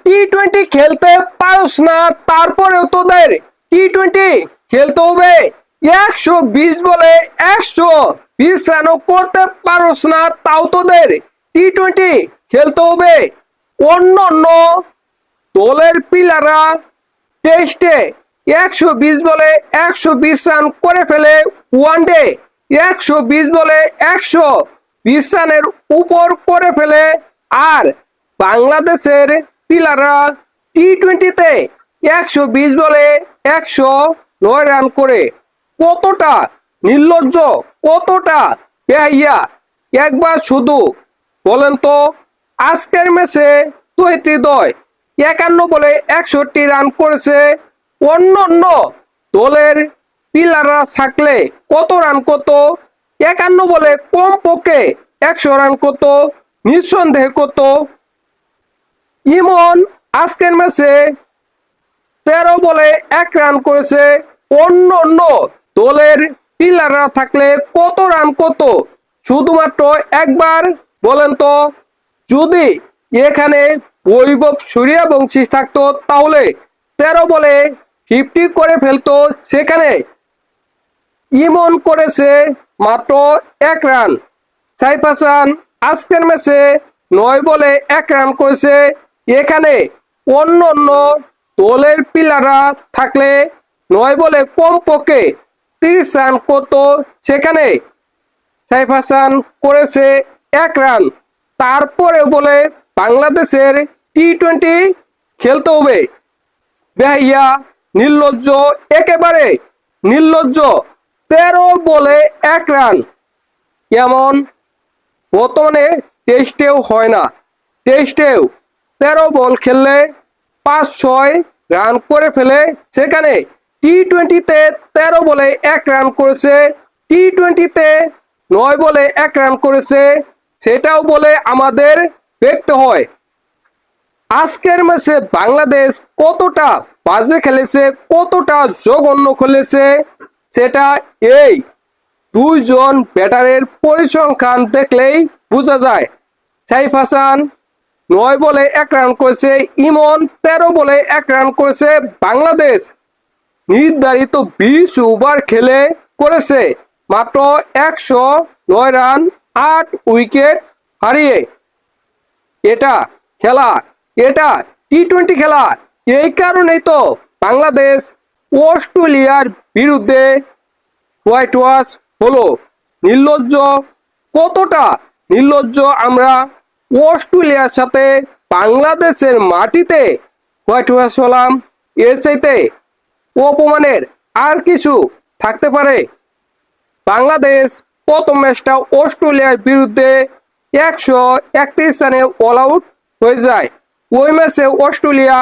টি-20 খেলতে পারস না, তারপরেও তোদের টি-20 খেলতে হবে। 120 বলে 120 রানও করতে পারস না, তাও তোদের টি-20 খেলতে হবে। অন্য অন্য দলের প্লেয়াররা টেস্টে 120 বলে 120 রান করে ফেলে, ওয়ানডে 120 বলে 120 রানের উপর করে ফেলে। আর বাংলাদেশের প্লেয়াররা টি-20তে 120 বলে 109 রান করে। কতটা নির্লজ্জ, কতটা বেহাইয়া, একবার শুধু বলেন তো। আজকের ম্যাচে তৌহিদ হৃদয় 51 বলে 61 রান করেছে। অন্য অন্য দলের প্লেয়াররা থাকলে কত রান করত? 51 বলে কমপক্ষে 100 রান করত, নিঃসন্দেহে করত। ইমন আজকের ম্যাচে 13 বলে 1 রান করেছে। অন্য অন্য দলের প্লেয়াররা থাকলে কত রান করত? শুধুমাত্র একবার বলেন তো। যদি এখানে বৈভব সূর্যবংশী থাকতো তাহলে 13 বলে 50 করে ফেলতো। সেখানে ইমন করেছে মাত্র 1 রান। সাইফ হাসান আজকের ম্যাচে 9 বলে 1 রান করেছে। এখানে অন্য অন্য দলের প্লেয়াররা থাকলে 9 বলে কমপক্ষে 30 রান করত, সেখানে সাইফ হাসান করেছে 1 রান। তারপরে বলে বাংলাদেশের টি-20 খেলতে হবে। বেহাইয়া, নির্লজ্জ, একেবারে নির্লজ্জ। 13 বলে 1 রান এমন বর্তমানে টেস্টেও হয় না। টেস্টেও 13 বল খেললে 5-6 রান করে ফেলে, সেখানে টি-20তে 13 বলে 1 রান করেছে, টি-20তে 9 বলে 1 রান করেছে। সেটাও বলে আমাদের দেখতে হয়। আজকের ম্যাচে বাংলাদেশ কতটা বাজে খেলেছে, কতটা জঘন্য খেলেছে, সেটা এই দুইজন ব্যাটারের পরিসংখ্যান দেখলেই বোঝা যায়। সাইফ হাসান 9 বলে 1 রান করেছে, ইমন 13 বলে 1 রান করেছে। বাংলাদেশ নির্ধারিত 20 ওভার খেলে করেছে মাত্র 109 রান, 8 উইকেট হারিয়ে। এটা খেলা, এটা টি-20 খেলা। এই কারণেই তো বাংলাদেশ অস্ট্রেলিয়ার বিরুদ্ধে হোয়াইট ওয়াশ হলো। নির্লজ্জ, কতটা নির্লজ্জ আমরা অস্ট্রেলিয়ার সাথে বাংলাদেশের মাটিতে হোয়াইট ওয়াশ হলাম। এর চাইতে অপমানের আর কিছু থাকতে পারে? বাংলাদেশ প্রথম ম্যাচটা অস্ট্রেলিয়ার বিরুদ্ধে 131 রানে অল আউট হয়ে যায়। ওই ম্যাচে অস্ট্রেলিয়া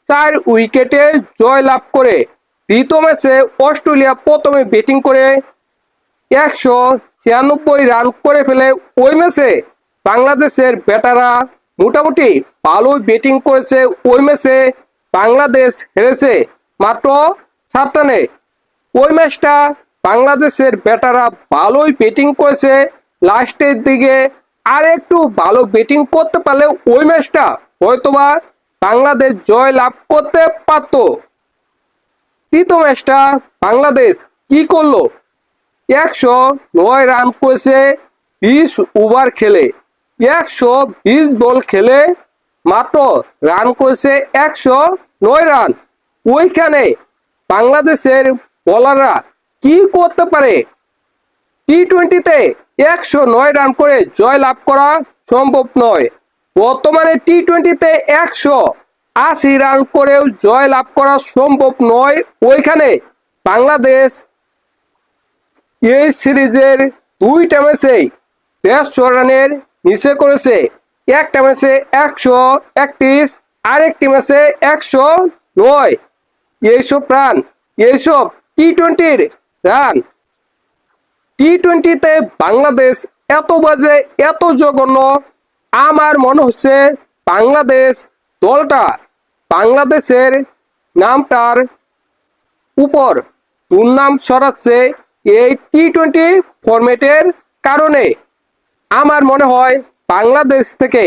4 উইকেটে জয় লাভ করে। দ্বিতীয় ম্যাচে অস্ট্রেলিয়া প্রথমে ব্যাটিং করে 196 রান করে ফেলে। ওই ম্যাচে বাংলাদেশের ব্যাটাররা মোটামুটি ভালোই ব্যাটিং করেছে। ওই ম্যাচে বাংলাদেশ হেরেছে মাত্র 7 রানে। ওই ম্যাচটা বাংলাদেশের ব্যাটাররা ভালোই ব্যাটিং করেছে। লাস্টের দিকে আর একটু ভালো ব্যাটিং করতে পারলে ওই ম্যাচটা হয়তোবা বাংলাদেশ জয় লাভ করতে পারত। তৃতীয় ম্যাচটা বাংলাদেশ কি করলো? 109 রান করেছে 20 ওভার খেলে, 120 বল খেলে মাত্র রান করেছে 109 রান। ওইখানে বাংলাদেশের বোলাররা কি করতে পারে? টি-20তে 109 রান করে জয় লাভ করা সম্ভব নয়। বর্তমানে টি-20তে 180 রান করেও জয় লাভ করা সম্ভব নয়। ওইখানে বাংলাদেশ এই সিরিজের 2টা ম্যাচেই 150 রানের নিচে করেছে। একটা ম্যাচে 131, আরেকটি ম্যাচে 109। এইসব রান, এইসব টি-20র রান। টি-20তে বাংলাদেশ এত বাজে, এত জঘন্য। আমার মনে হচ্ছে বাংলাদেশ দলটা বাংলাদেশের নামটার উপর দুর্নাম ছড়াচ্ছে এই টি-20 ফরম্যাটের কারণে। আমার মনে হয় বাংলাদেশ থেকে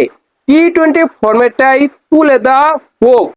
টি-20 ফরম্যাটটাই তুলে দেওয়া হোক।